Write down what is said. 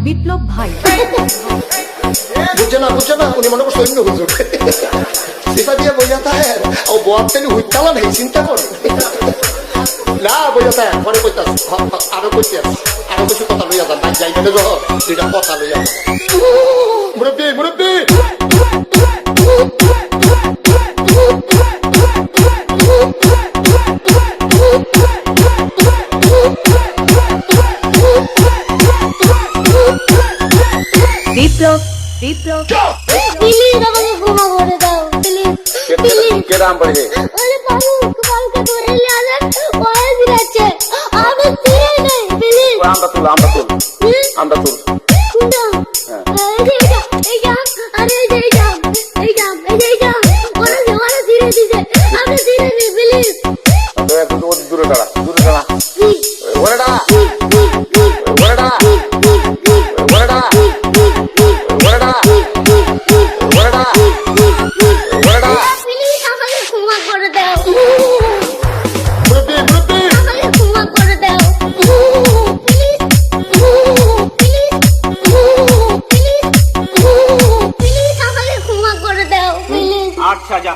বিপ্লব ভাই বুঝে না উনি মনে করছে অন্য হুজুর সেটা দিয়ে বোঝা থাকে ও বোয়ার তেলে হুইতালা নেই চিন্তা করে না বোঝা থাকে পরে কইতাস আরো কইতাস আরো কিছু কথা লইয়া যান ভাই যাইবে না যখন দুইটা কথা লইয়া মুরব্বী বিপ্লব প্লিজ আমাকে ক্ষমা করে দাও প্লিজ কেরাম বলে ওরে বাবু কালকে ধরে নিয়ে আসেন ওরে দিলাচ্ছে আমি ফিরে নেই প্লিজ আমরা তুল কোনটা এই জাম আরে এই জাম ওরে ধীরে দিছে আমি ধীরে নেই প্লিজ দূরে দাঁড়া ওরে দাঁড়া আচ্ছা যা